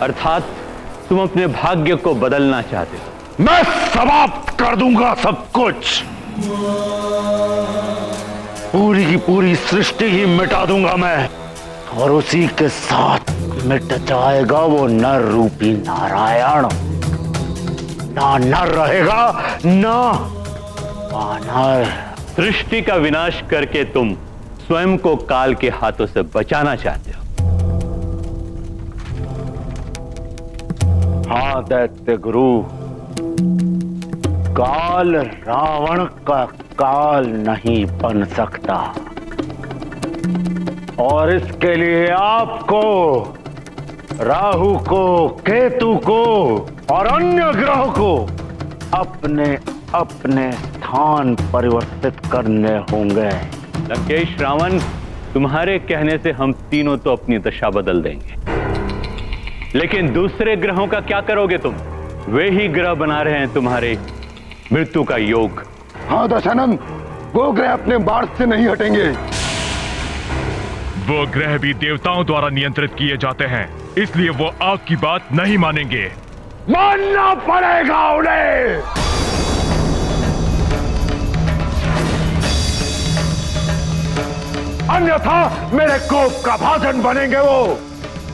अर्थात तुम अपने भाग्य को बदलना चाहते हो। मैं समाप्त कर दूंगा सब कुछ। पूरी की पूरी सृष्टि ही मिटा दूंगा मैं, और उसी के साथ मिट जाएगा वो नर रूपी नारायण। ना नर रहेगा ना वानर। सृष्टि का विनाश करके तुम स्वयं को काल के हाथों से बचाना चाहते हो। हाँ दैत्य गुरु, काल रावण का काल नहीं बन सकता, और इसके लिए आपको, राहु को, केतु को और अन्य ग्रह को अपने अपने स्थान परिवर्तित करने होंगे। लंकेश, रावण, तुम्हारे कहने से हम तीनों तो अपनी दशा बदल देंगे, लेकिन दूसरे ग्रहों का क्या करोगे तुम? वे ही ग्रह बना रहे हैं तुम्हारे मृत्यु का योग। हाँ दशानंद, वो ग्रह अपने बाढ़ से नहीं हटेंगे। वो ग्रह भी देवताओं द्वारा नियंत्रित किए जाते हैं, इसलिए वो आग की बात नहीं मानेंगे। मानना पड़ेगा उन्हें। अन्यथा मेरे कोप का भाजन बनेंगे वो।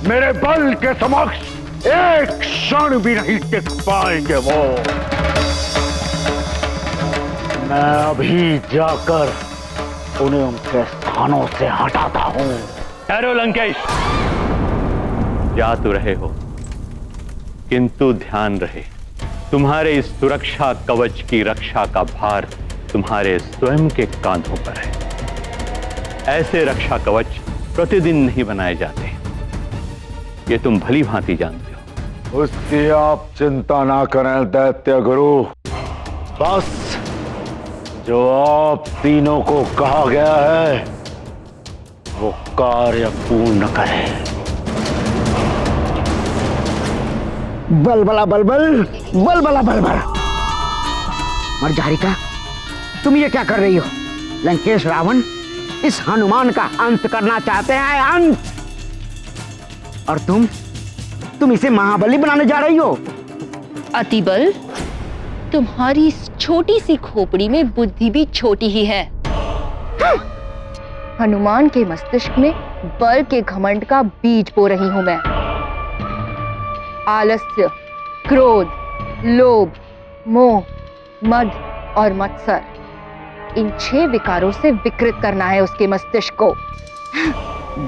मेरे बल के समक्ष एक क्षण भी नहीं टिक पाएंगे वो। मैं अभी जाकर उन्हें उनके स्थानों से हटाता हूं। ठहरो लंकेश, जा तो रहे हो, किंतु ध्यान रहे, तुम्हारे इस सुरक्षा कवच की रक्षा का भार तुम्हारे स्वयं के कांधों पर है। ऐसे रक्षा कवच प्रतिदिन नहीं बनाए जाते, ये तुम भली भांति जानते हो। उसकी आप चिंता ना करें दैत्य गुरु। बस जो आप तीनों को कहा गया है वो कार्य पूर्ण करें। बलबला बलबल, बलबला बलबल। मर्जारिका, तुम ये क्या कर रही हो? लंकेश रावण इस हनुमान का अंत करना चाहते हैं, अंत। और तुम इसे महाबली बनाने जा रही हो। अतिबल, तुम्हारी इस छोटी सी खोपड़ी में बुद्धि भी छोटी ही है। हनुमान के मस्तिष्क में बल के घमंड का बीज बो रही हूं मैं। आलस्य, क्रोध, लोभ, मोह, मद और मत्सर, इन 6 विकारों से विकृत करना है उसके मस्तिष्क को।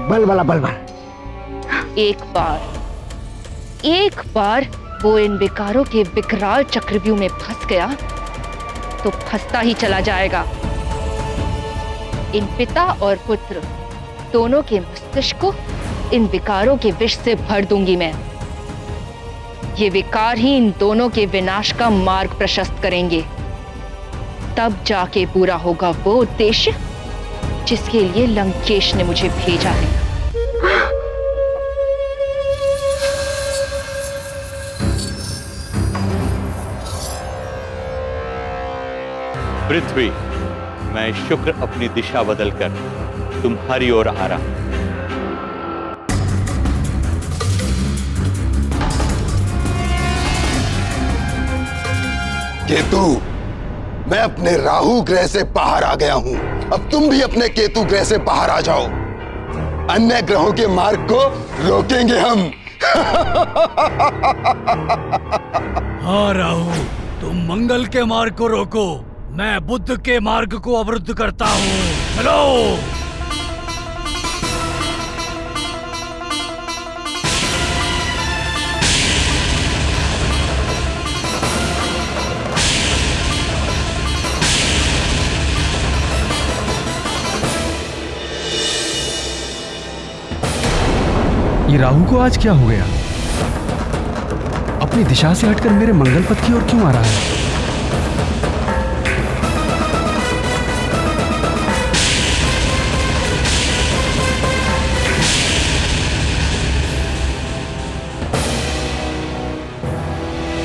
बलबला बलबल। एक बार वो इन विकारों के विकराल चक्रव्यूह में फंस गया तो फंसता ही चला जाएगा। इन पिता और पुत्र दोनों के मस्तिष्क को इन विकारों के विष से भर दूंगी मैं। ये विकार ही इन दोनों के विनाश का मार्ग प्रशस्त करेंगे। तब जाके पूरा होगा वो उद्देश्य जिसके लिए लंकेश ने मुझे भेजा है। पृथ्वी, मैं शुक्र अपनी दिशा बदलकर तुम्हारी ओर आ रहा हूं। केतु, मैं अपने राहु ग्रह से बाहर आ गया हूं। अब तुम भी अपने केतु ग्रह से बाहर आ जाओ। अन्य ग्रहों के मार्ग को रोकेंगे हम। हाँ राहु, तुम मंगल के मार्ग को रोको, मैं बुद्ध के मार्ग को अवरुद्ध करता हूँ। चलो। ये राहु को आज क्या हो गया? अपनी दिशा से हटकर मेरे मंगल पथ की ओर क्यों आ रहा है?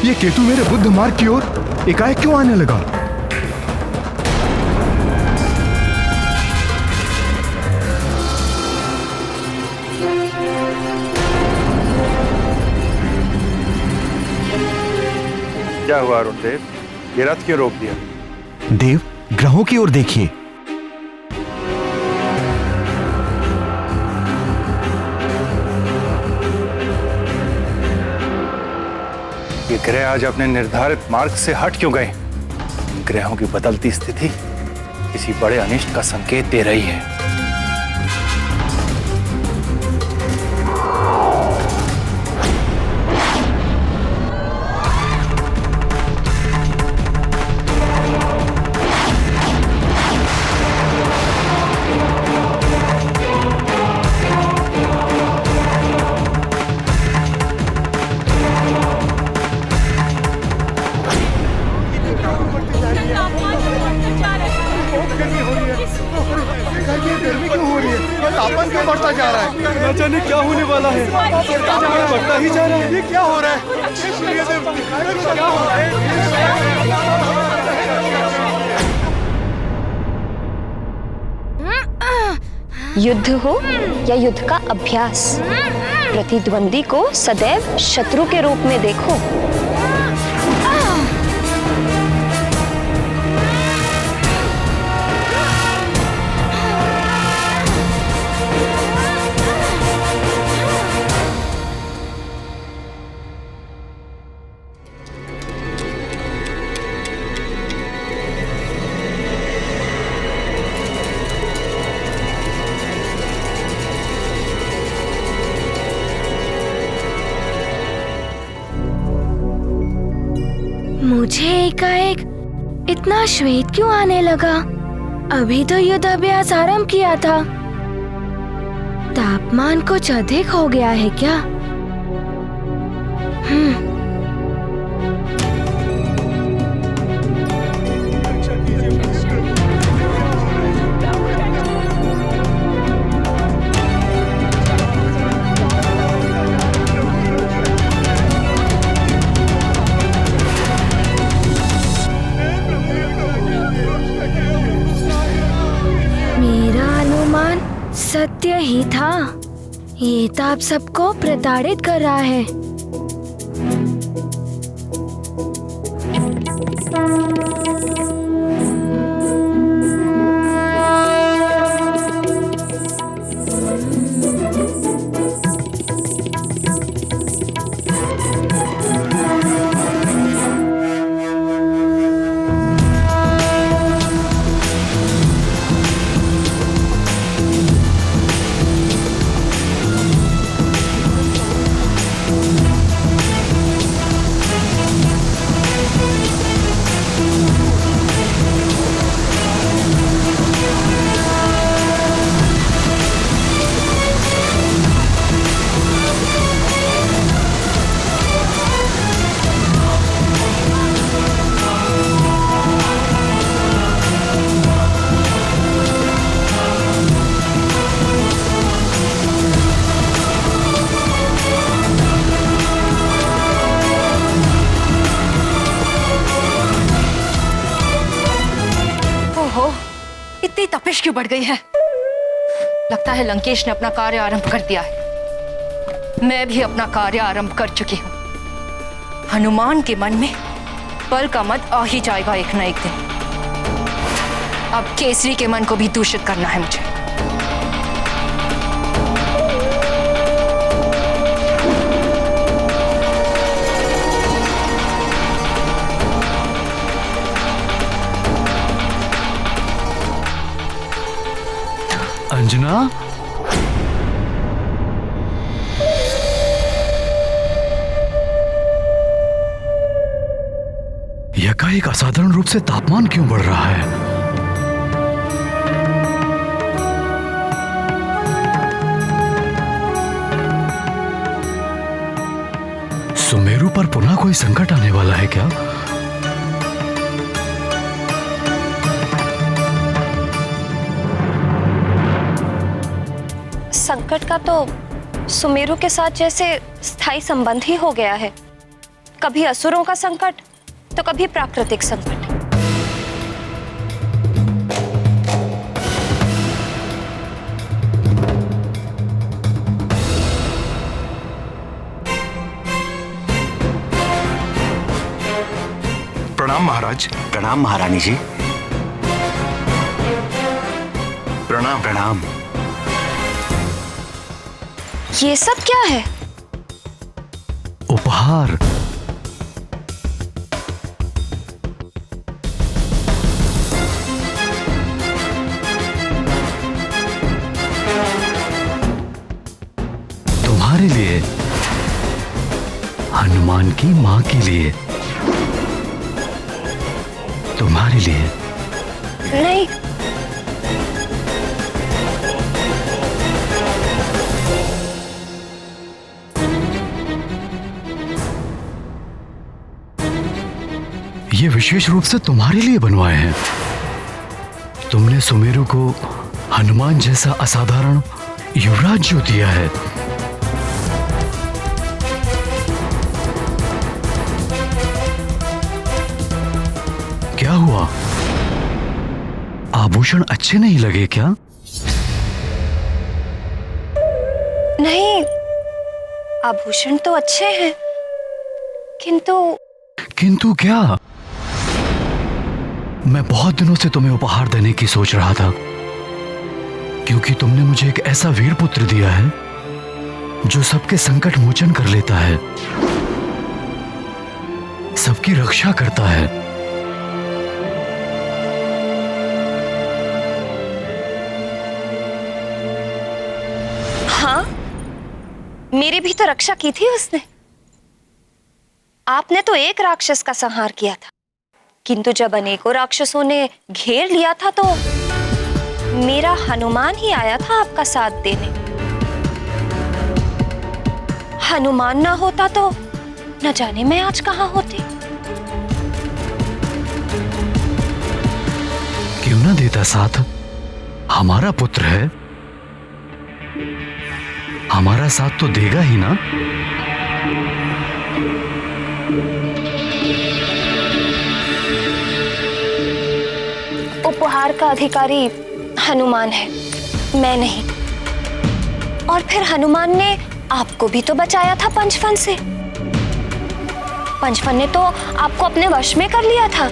ये केतु मेरे बुद्ध मार्ग की ओर एकाएक क्यों आने लगा? क्या हुआ अरुणदेव, ये रथ क्यों रोक दिया? देव, ग्रहों की ओर देखिए। ये ग्रह आज अपने निर्धारित मार्ग से हट क्यों गए? ग्रहों की बदलती स्थिति किसी बड़े अनिष्ट का संकेत दे रही है। तापमान क्यों बढ़ता जा रहा है? न जाने क्या होने वाला है। तापमान बढ़ता ही जा रहा है। ये क्या हो रहा है? क्या हो रहा है? युद्ध हो या युद्ध का अभ्यास, प्रतिद्वंदी को सदैव शत्रु के रूप में देखो। मुझे एकाएक इतना श्वेत क्यों आने लगा? अभी तो युद्ध अभ्यास आरंभ किया था। तापमान कुछ अधिक हो गया है क्या? सत्य ही था। ये तो आप सबको प्रताड़ित कर रहा है। तपिश क्यों बढ़ गई है? लगता है लंकेश ने अपना कार्य आरंभ कर दिया है। मैं भी अपना कार्य आरंभ कर चुकी हूं। हनुमान के मन में बल का मत आ ही जाएगा एक न एक दिन। अब केसरी के मन को भी दूषित करना है मुझे। अंजना, एकाएक असाधारण रूप से तापमान क्यों बढ़ रहा है? सुमेरु पर पुनः कोई संकट आने वाला है क्या? संकट का तो सुमेरु के साथ जैसे स्थायी संबंध ही हो गया है। कभी असुरों का संकट तो कभी प्राकृतिक संकट। प्रणाम महाराज। प्रणाम महारानी जी। प्रणाम। प्रणाम। ये सब क्या है? उपहार। तुम्हारे लिए, हनुमान की मां के लिए, तुम्हारे लिए। नहीं, ये विशेष रूप से तुम्हारे लिए बनवाए हैं। तुमने सुमेरु को हनुमान जैसा असाधारण युवराज जो दिया है। क्या हुआ? आभूषण अच्छे नहीं लगे क्या? नहीं, आभूषण तो अच्छे हैं, किंतु क्या? मैं बहुत दिनों से तुम्हें उपहार देने की सोच रहा था, क्योंकि तुमने मुझे एक ऐसा वीर पुत्र दिया है जो सबके संकट मोचन कर लेता है, सबकी रक्षा करता है। हाँ, मेरी भी तो रक्षा की थी उसने। आपने तो एक राक्षस का संहार किया था, किंतु जब अनेकों राक्षसों ने घेर लिया था तो मेरा हनुमान ही आया था आपका साथ देने। हनुमान ना होता तो न जाने मैं आज कहां होती। क्यों ना देता साथ? हमारा पुत्र है, हमारा साथ तो देगा ही ना। उपहार का अधिकारी हनुमान है, मैं नहीं। और फिर हनुमान ने आपको भी तो बचाया था पंचफन से। पंचफन ने तो आपको अपने वश में कर लिया था।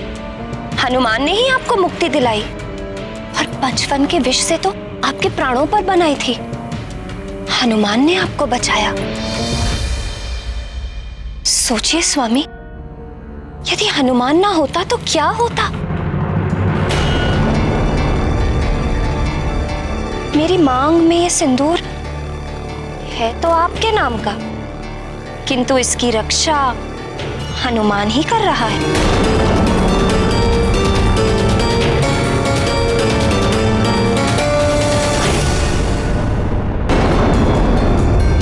हनुमान ने ही आपको मुक्ति दिलाई, और पंचफन के विष से तो आपके प्राणों पर बनाई थी। हनुमान ने आपको बचाया। सोचिए स्वामी, यदि हनुमान ना होता तो क्या होता? मेरी मांग में ये सिंदूर है तो आपके नाम का, किंतु इसकी रक्षा हनुमान ही कर रहा है।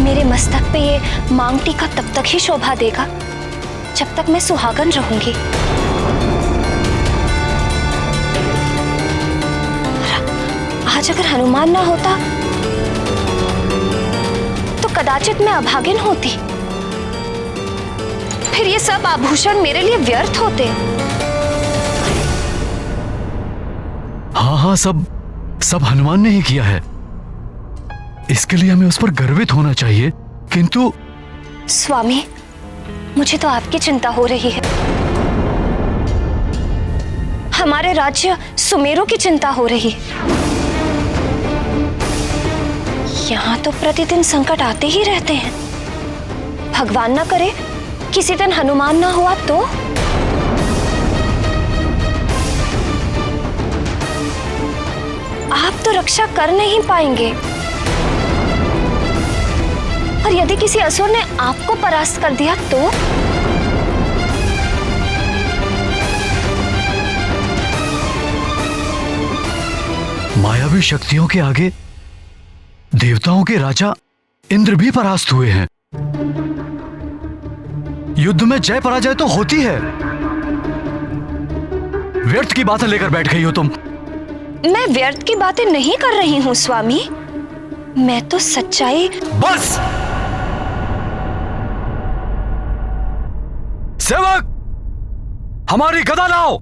मेरे मस्तक पे ये मांग टीका तब तक ही शोभा देगा जब तक मैं सुहागन रहूंगी। आज अगर हनुमान ना होता तो कदाचित मैं अभागिन होती। फिर ये सब आभूषण मेरे लिए व्यर्थ होते। हाँ, सब हनुमान ने ही किया है। इसके लिए हमें उस पर गर्वित होना चाहिए, किंतु स्वामी, मुझे तो आपकी चिंता हो रही है। हमारे राज्य सुमेरु की चिंता हो रही है। यहाँ तो प्रतिदिन संकट आते ही रहते हैं। भगवान ना करे किसी दिन हनुमान ना हुआ तो? आप तो रक्षा कर नहीं पाएंगे, और यदि किसी असुर ने आपको परास्त कर दिया तो? मायावी शक्तियों के आगे देवताओं के राजा इंद्र भी परास्त हुए हैं। युद्ध में जय पराजय तो होती है। व्यर्थ की बातें लेकर बैठ गई हो तुम। मैं व्यर्थ की बातें नहीं कर रही हूं स्वामी, मैं तो सच्चाई। बस सेवक, हमारी गदा लाओ।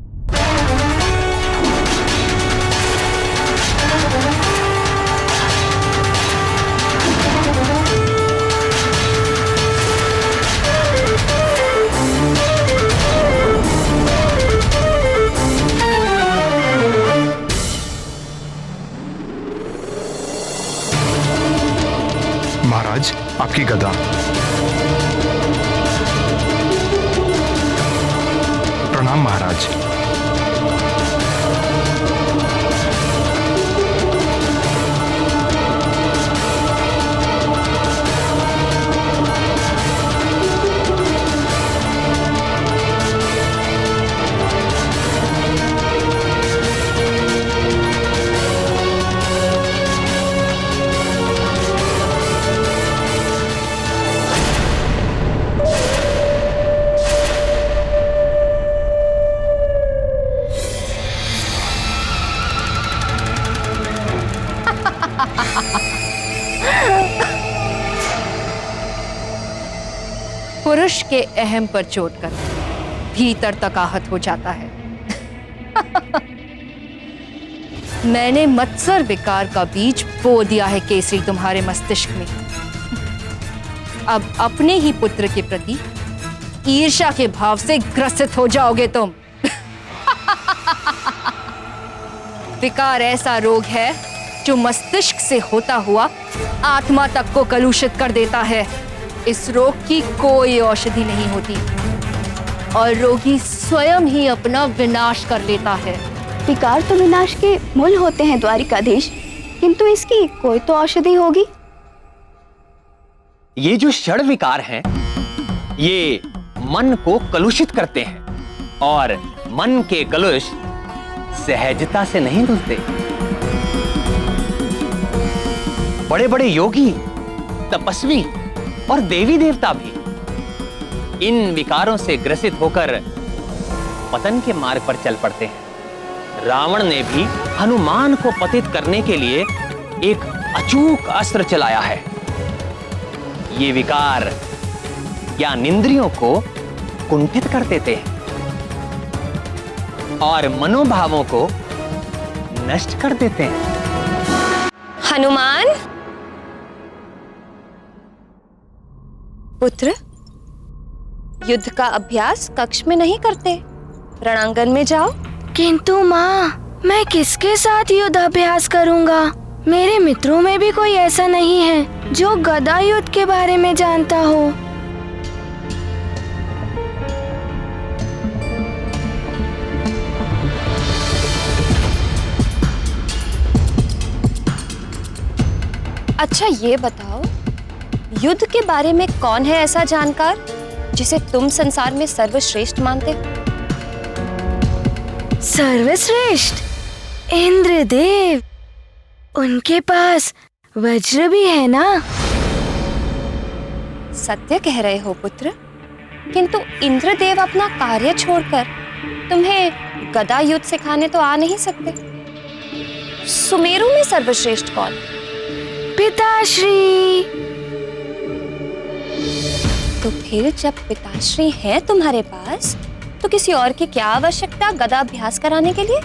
की गदा। प्रणाम महाराज। पुरुष के अहम पर चोट कर भीतर तक आहत हो जाता है। मैंने मत्सर विकार का बीज बो दिया है केसरी तुम्हारे मस्तिष्क में। अब अपने ही पुत्र के प्रति ईर्ष्या के भाव से ग्रसित हो जाओगे तुम। विकार ऐसा रोग है जो मस्तिष्क से होता हुआ आत्मा तक को कलुषित कर देता है। इस रोग की कोई औषधि नहीं होती और रोगी स्वयं ही अपना विनाश कर लेता है। विकार तो विनाश के मूल होते हैं द्वारिकाधीश, किंतु इसकी कोई तो औषधि होगी। ये जो षड विकार हैं, ये मन को कलुषित करते हैं और मन के कलुष सहजता से नहीं धुलते। बड़े बड़े योगी, तपस्वी और देवी देवता भी इन विकारों से ग्रसित होकर पतन के मार्ग पर चल पड़ते हैं। रावण ने भी हनुमान को पतित करने के लिए एक अचूक अस्त्र चलाया है। ये विकार ज्ञानेंद्रियों को कुंठित कर देते हैं और मनोभावों को नष्ट कर देते हैं। हनुमान पुत्र, युद्ध का अभ्यास कक्ष में नहीं करते, रणांगन में जाओ। किंतु माँ, मैं किसके साथ युद्ध अभ्यास करूँगा? मेरे मित्रों में भी कोई ऐसा नहीं है जो गदा युद्ध के बारे में जानता हो। अच्छा ये बताओ, युद्ध के बारे में कौन है ऐसा जानकार जिसे तुम संसार में सर्वश्रेष्ठ मानते हो? सर्वश्रेष्ठ? इंद्रदेव। उनके पास वज्र भी है ना? सत्य कह रहे हो पुत्र, किंतु इंद्रदेव अपना कार्य छोड़कर तुम्हें गदा युद्ध सिखाने तो आ नहीं सकते। सुमेरु में सर्वश्रेष्ठ कौन? पिताश्री। तो फिर जब पिताश्री हैं तुम्हारे पास, तो किसी और की क्या आवश्यकता गदा अभ्यास कराने के लिए?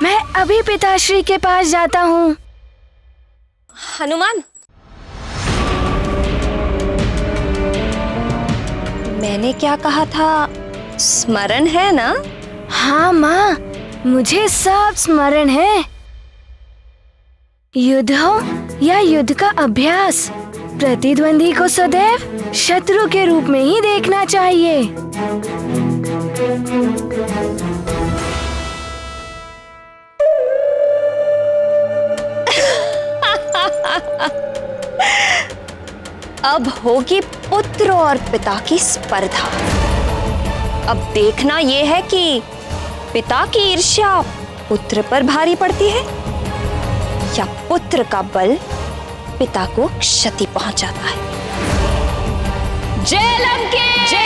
मैं अभी पिताश्री के पास जाता हूँ। हनुमान, मैंने क्या कहा था स्मरण है ना? हाँ माँ, मुझे सब स्मरण है। युद्ध हो या युद्ध का अभ्यास, प्रतिद्वंदी को सदैव शत्रु के रूप में ही देखना चाहिए। अब होगी पुत्र और पिता की स्पर्धा। अब देखना यह है कि पिता की ईर्ष्या पुत्र पर भारी पड़ती है या पुत्र का बल पिता को क्षति पहुंचाता है। जय लंकेश!